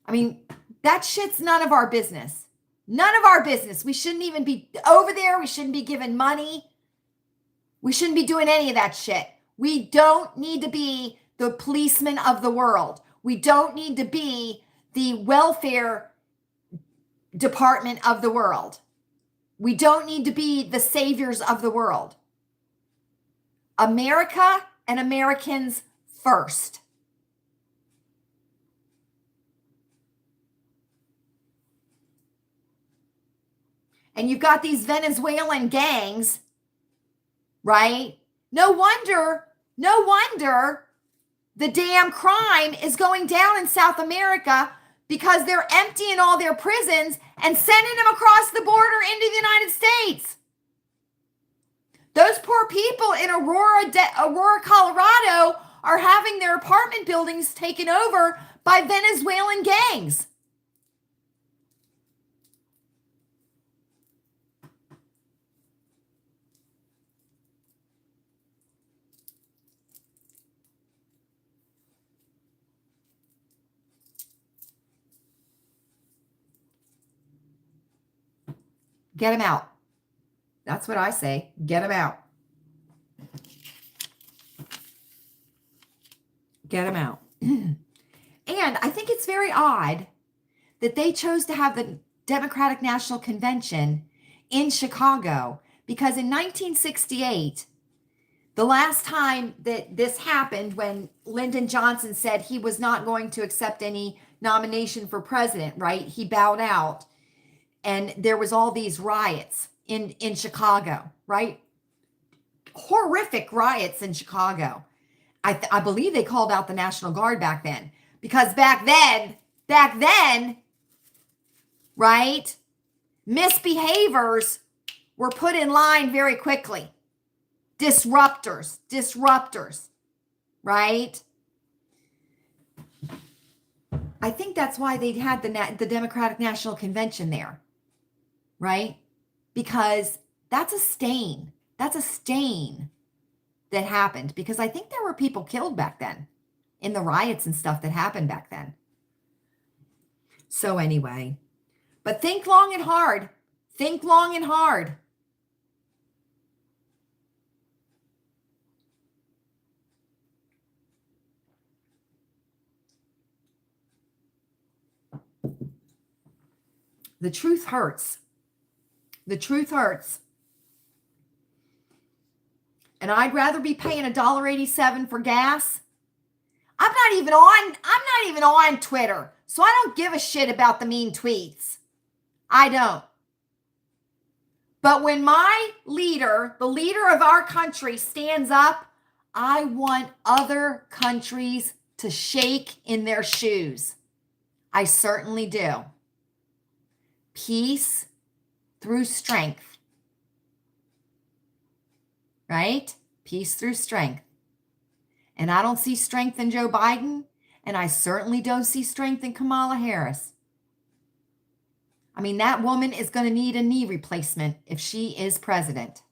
I mean, that shit's none of our business. None of our business. We shouldn't even be over there. We shouldn't be giving money. We shouldn't be doing any of that shit. We don't need to be the policemen of the world. We don't need to be the welfare department of the world. We don't need to be the saviors of the world. America and Americans first. And you've got these Venezuelan gangs, right? No wonder the damn crime is going down in South America because they're emptying all their prisons and sending them across the border into the United States. Those poor people in Aurora, Colorado are having their apartment buildings taken over by Venezuelan gangs. Get them out. That's what I say. Get them out. Get them out. And I think it's very odd that they chose to have the Democratic National Convention in Chicago, because in 1968, the last time that this happened, when Lyndon Johnson said he was not going to accept any nomination for president, right? He bowed out. And there was all these riots in Chicago, right? Horrific riots in Chicago. I believe they called out the National Guard back then, because back then, right, misbehaviors were put in line very quickly. Disruptors, right? I think that's why they had the Democratic National Convention there, right? Because that's a stain. That's a stain that happened, because I think there were people killed back then in the riots and stuff that happened back then. So anyway, but think long and hard. Think long and hard. The truth hurts. The truth hurts. And I'd rather be paying $1.87 for gas. I'm not even on Twitter, so I don't give a shit about the mean tweets. I don't. But when my leader, the leader of our country, stands up, I want other countries to shake in their shoes. I certainly do. Peace through strength. Right? Peace through strength. And I don't see strength in Joe Biden, and I certainly don't see strength in Kamala Harris. I mean, that woman is going to need a knee replacement if she is president.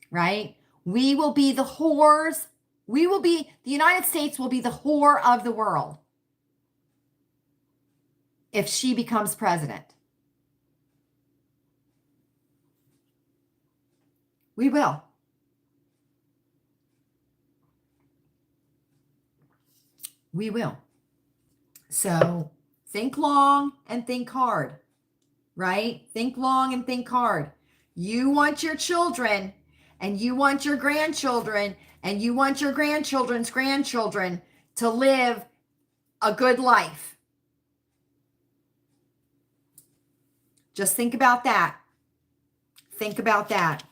Right? We will be the whores. The United States will be the whore of the world if she becomes president. We will. We will. So think long and think hard, right? Think long and think hard. You want your children, and you want your grandchildren, and you want your grandchildren's grandchildren to live a good life. Just think about that. Think about that.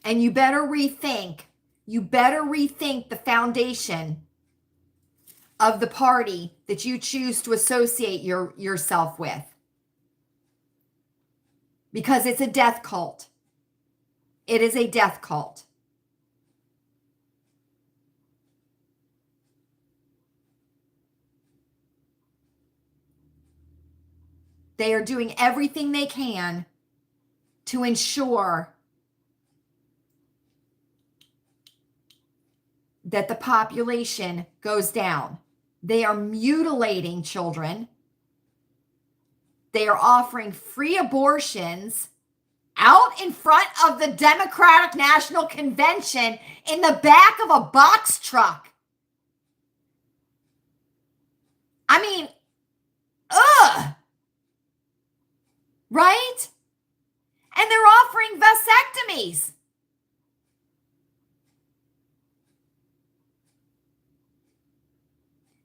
And you better rethink the foundation of the party that you choose to associate yourself with. Because it's a death cult. It is a death cult. They are doing everything they can to ensure that the population goes down. They are mutilating children. They are offering free abortions out in front of the Democratic National Convention in the back of a box truck. I mean, ugh. Right? And they're offering vasectomies.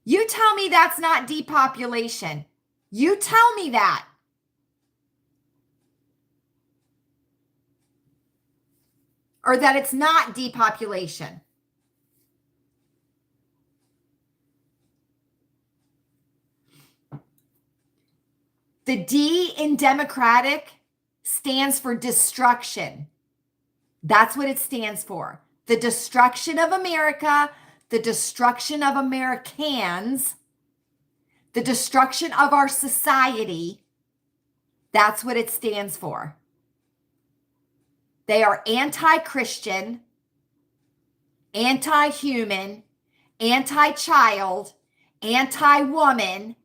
You tell me that's not depopulation. You tell me that. Or that it's not depopulation. The D in democratic stands for destruction. That's what it stands for. The destruction of America, the destruction of Americans, the destruction of our society. That's what it stands for. They are anti-Christian, anti-human, anti-child, anti-woman.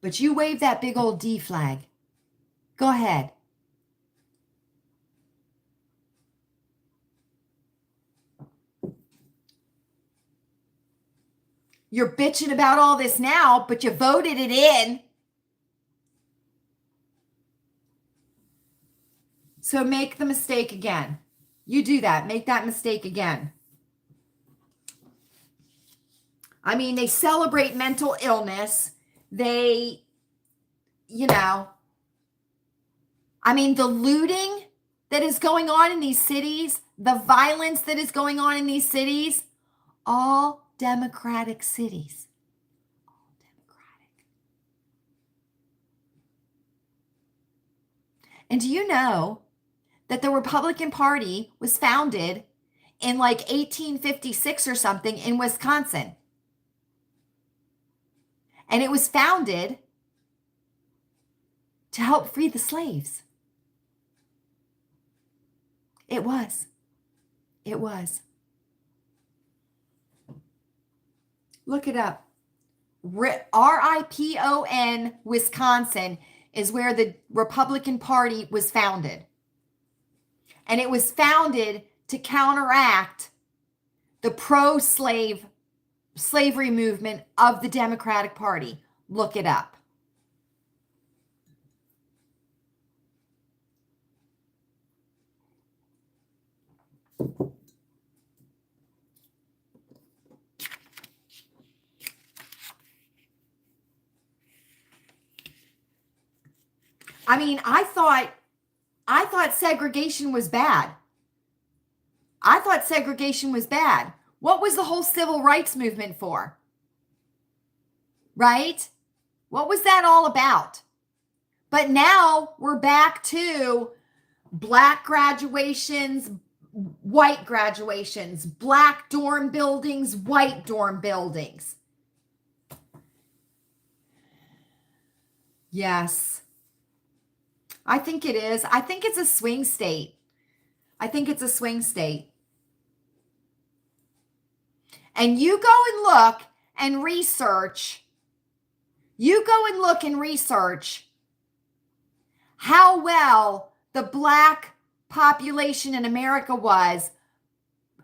But you wave that big old D flag. Go ahead. You're bitching about all this now, but you voted it in. So make the mistake again. You do that. Make that mistake again. I mean, they celebrate mental illness. They, I mean, the looting that is going on in these cities, the violence that is going on in these cities, all Democratic cities. All Democratic. And do you know that the Republican Party was founded in like 1856 or something in Wisconsin? And it was founded to help free the slaves. It was. It was. Look it up. RIPON, Wisconsin, is where the Republican Party was founded. And it was founded to counteract the pro-slavery movement of the Democratic Party. Look it up. I mean, I thought segregation was bad. I thought segregation was bad. What was the whole civil rights movement for? Right? What was that all about? But now we're back to black graduations, white graduations, black dorm buildings, white dorm buildings. Yes. I think it is. I think it's a swing state. I think it's a swing state. And you go and look and research. You go and look and research how well the black population in America was,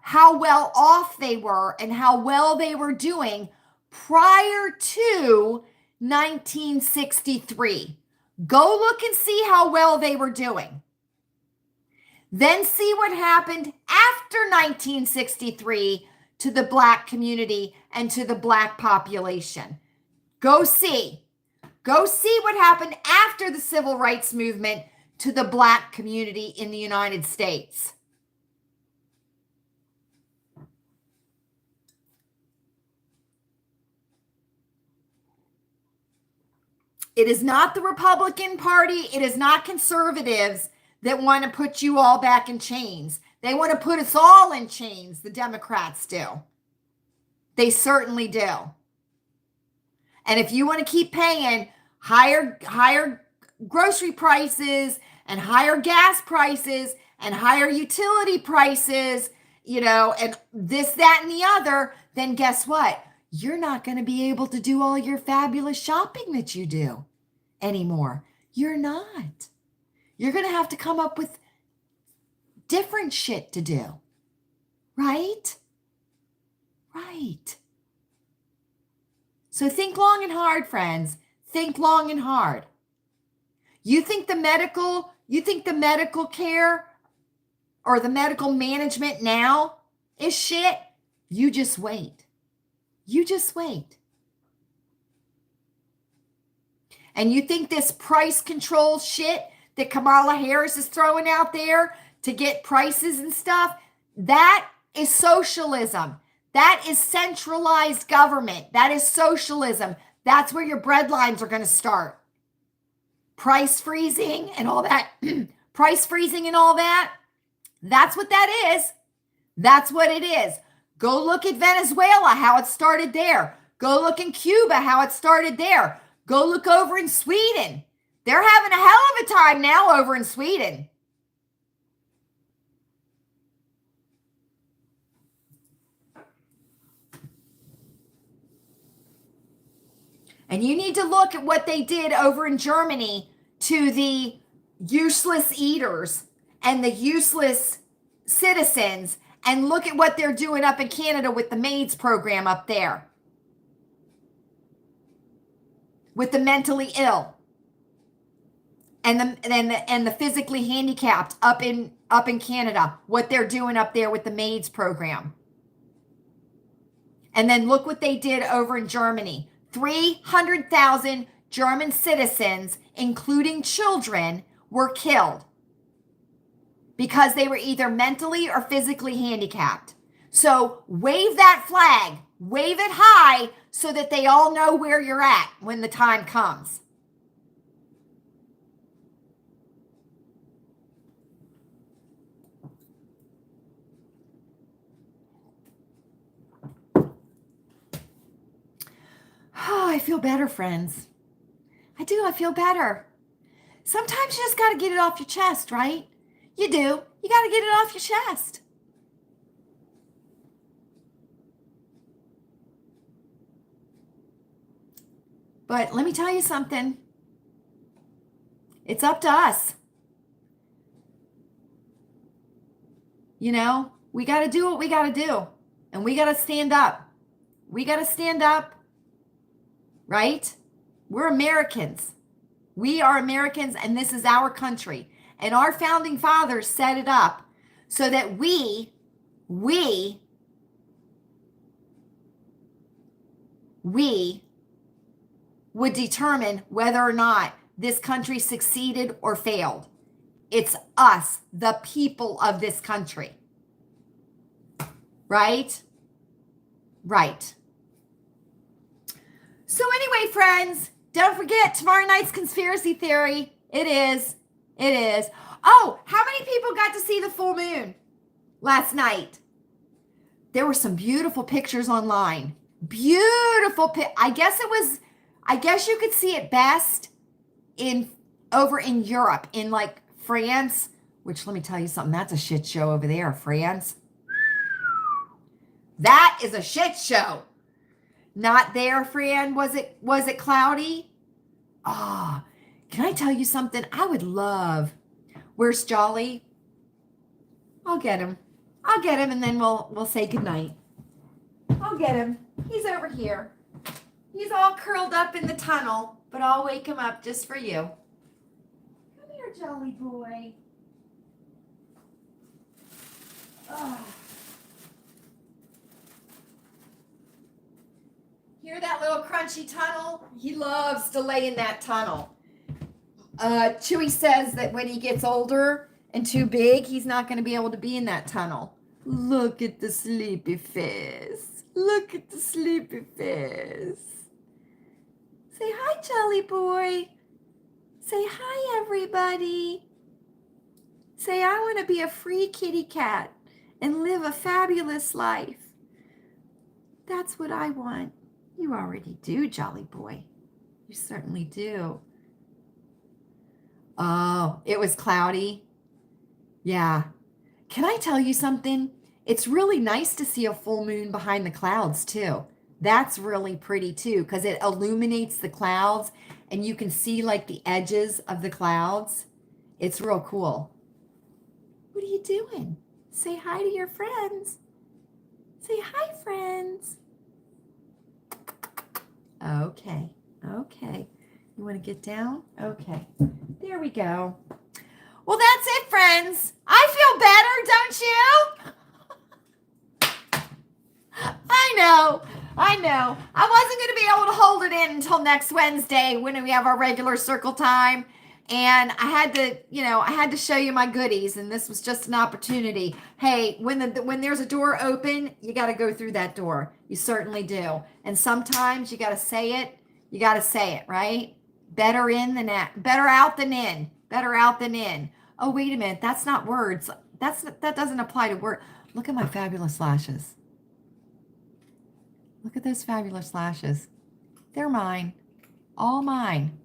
how well off they were, and how well they were doing prior to 1963. Go look and see how well they were doing. Then see what happened after 1963 to the black community and to the black population. Go see. Go see what happened after the civil rights movement to the black community in the United States. It is not the Republican Party. It is not conservatives that want to put you all back in chains. They want to put us all in chains. The Democrats do. They certainly do. And if you want to keep paying higher grocery prices and higher gas prices and higher utility prices, and this, that, and the other, then guess what? You're not going to be able to do all your fabulous shopping that you do anymore. You're not. You're going to have to come up with different shit to do. Right? Right. So think long and hard, friends. Think long and hard. You think the medical care or the medical management now is shit? You just wait. You just wait. And you think this price control shit that Kamala Harris is throwing out there to get prices and stuff, that is socialism. That is centralized government. That is socialism. That's where your bread lines are going to start. Price freezing and all that. Price freezing and all that. That's what that is. That's what it is. Go look at Venezuela, how it started there. Go look in Cuba, how it started there. Go look over in Sweden. They're having a hell of a time now over in Sweden. And you need to look at what they did over in Germany to the useless eaters and the useless citizens, and look at what they're doing up in Canada with the maids program up there. With the mentally ill and the physically handicapped up in Canada, what they're doing up there with the maids program. And then look what they did over in Germany. 300,000 German citizens, including children, were killed because they were either mentally or physically handicapped. So wave that flag, wave it high so that they all know where you're at when the time comes. Oh, I feel better, friends. I do. I feel better. Sometimes you just got to get it off your chest, right? You do. You got to get it off your chest. But let me tell you something. It's up to us. You know, we got to do what we got to do. And we got to stand up. We got to stand up. Right? We're Americans. We are Americans, and this is our country. And our founding fathers set it up so that we would determine whether or not this country succeeded or failed. It's us, the people of this country. Right? Right. So anyway, friends, don't forget tomorrow night's conspiracy theory. It is. Oh, how many people got to see the full moon last night? There were some beautiful pictures online. Beautiful. I guess you could see it best over in Europe, in like France, which, let me tell you something, that's a shit show over there, France. That is a shit show. Not there, Fran. Was it cloudy? Ah, can I tell you something? I would love. Where's Jolly? I'll get him, and then we'll say goodnight. I'll get him. He's over here. He's all curled up in the tunnel, but I'll wake him up just for you. Come here, Jolly boy. Oh. Hear that little crunchy tunnel? He loves to lay in that tunnel. Chewy says that when he gets older and too big, he's not going to be able to be in that tunnel. Look at the sleepy face. Look at the sleepy face. Say hi, Jolly boy. Say hi, everybody. Say, I want to be a free kitty cat and live a fabulous life. That's what I want. You already do, Jolly boy. You certainly do. Oh, it was cloudy. Yeah. Can I tell you something? It's really nice to see a full moon behind the clouds, too. That's really pretty, too, because it illuminates the clouds and you can see like the edges of the clouds. It's real cool. What are you doing? Say hi to your friends. Say hi, friends. Okay. You want to get down? Okay. There we go. Well, that's it, friends. I feel better, don't you? I know. I wasn't going to be able to hold it in until next Wednesday when we have our regular circle time. And I had to show you my goodies, and this was just an opportunity. Hey, when there's a door open, you got to go through that door. You certainly do. And sometimes you got to say it You got to say it, right? Better in than out. Better out than in. Better out than in. Oh, wait a minute. That's not words. That doesn't apply to word. Look at my fabulous lashes. Look at those fabulous lashes. They're mine. All mine.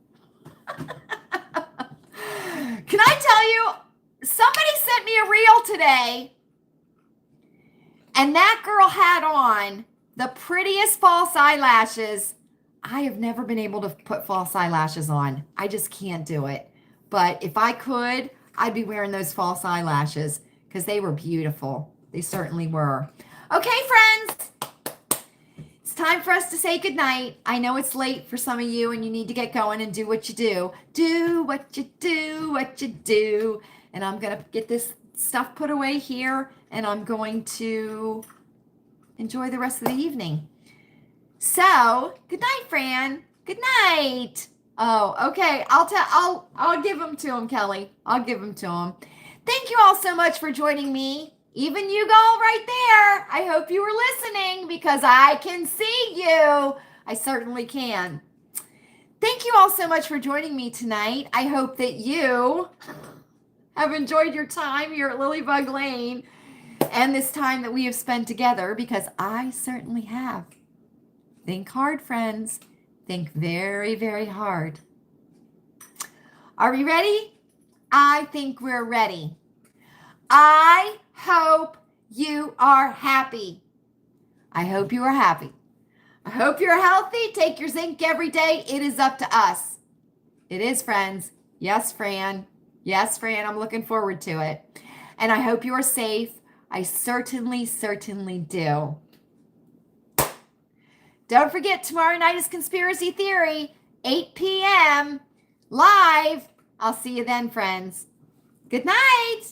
Can I tell you, somebody sent me a reel today, and that girl had on the prettiest false eyelashes. I have never been able to put false eyelashes on. I just can't do it. But if I could, I'd be wearing those false eyelashes because they were beautiful. They certainly were. Okay, friends. It's time for us to say goodnight. I know it's late for some of you and you need to get going and do what you do. Do what you do, what you do. And I'm going to get this stuff put away here and I'm going to enjoy the rest of the evening. So, good night, Fran. Good night. Oh, okay. I'll give them to him, Kelly. I'll give them to him. Thank you all so much for joining me. Even you go right there. I hope you were listening because I can see you. I certainly can. Thank you all so much for joining me tonight. I hope that you have enjoyed your time here at Lilleybugglane and this time that we have spent together because I certainly have. Think hard, friends. Think very, very hard. Are we ready? I think we're ready. I hope you are happy. I hope you are happy. I hope you're healthy. Take your zinc every day. It is up to us. It is, friends. Yes, Fran. Yes, Fran. I'm looking forward to it. And I hope you are safe. I certainly, certainly do. Don't forget, tomorrow night is Conspiracy Theory, 8 p.m. live. I'll see you then, friends. Good night.